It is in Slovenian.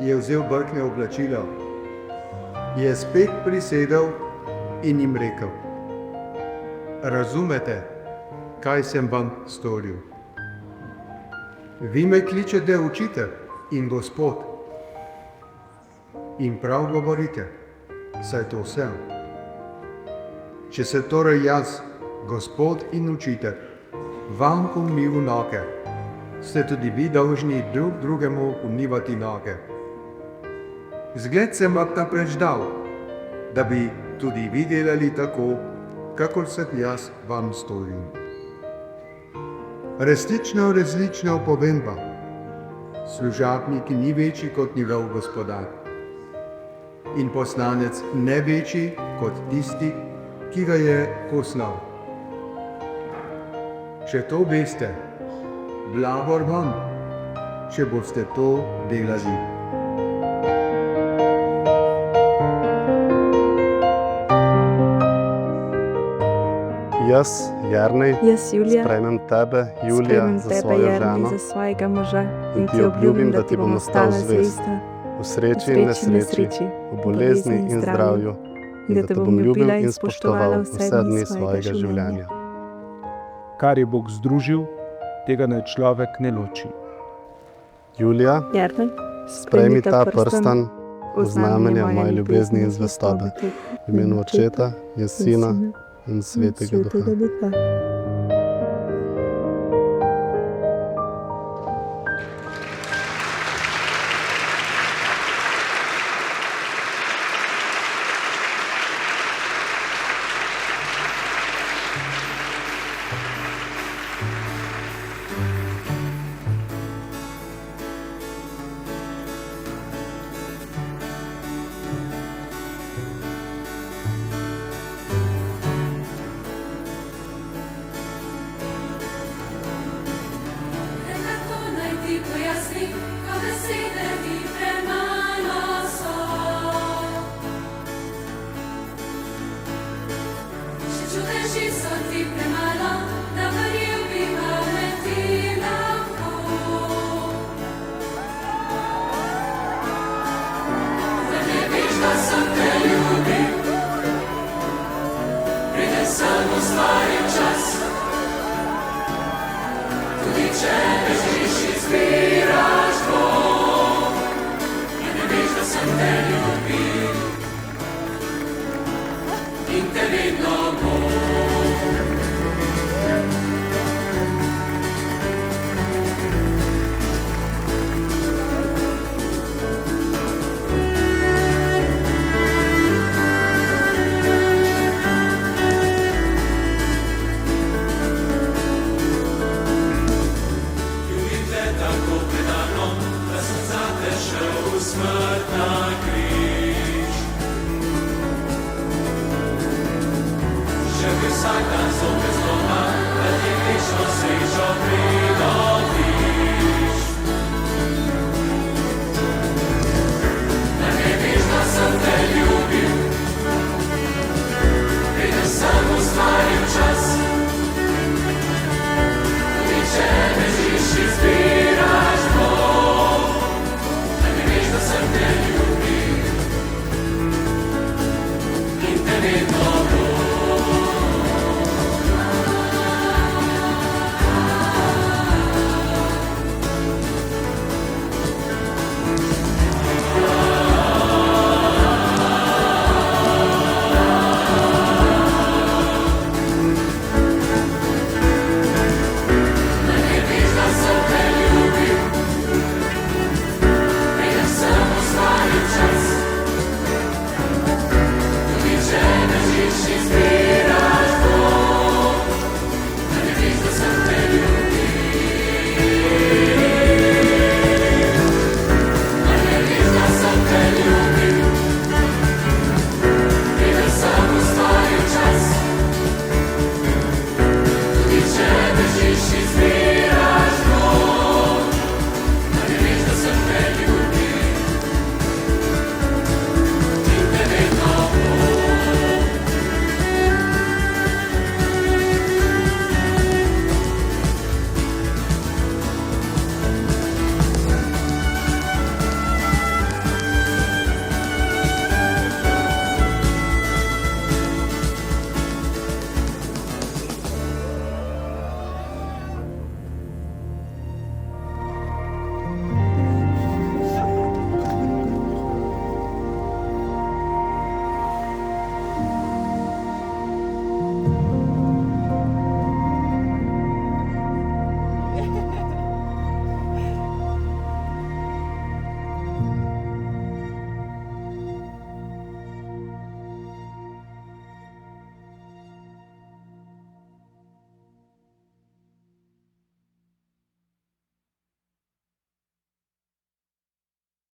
je vzel brkne oblačila, je spet prisedel in jim rekel: Razumete, kaj sem vam storil? Vi me kličete učitelj in Gospod. In prav govorite, saj to sem. Če se torej jaz, Gospod in učitelj, vam umil noge, ste tudi vi dolžni drug drugemu umivati noge. Zgled sem vam namreč dal, da bi tudi vi delali tako, kakor sem jaz vam storil. Resnično povem vam, služabnik ni večji kot njegov gospodar in poslanec ne večji kot tisti, ki ga je poslal. Če to veste, blagor vam, če boste to delali. Jaz, Jernej, Jaz, Julija, sprejmem tebe, Julija, za svojo ženo za svojega moža in ti obljubim, da ti bom ostala zvesta v sreči in nesreči, v bolezni in zdravju, in da te bom ljubil in spoštoval vse dni svojega življenja. Kar je Bog združil, tega naj človek ne loči. Julija, Jernej, sprejmi ta prstan v znamenje moje ljubezni in zvestobe, v imenu Očeta in Sina in Svetega Duha. In te vedno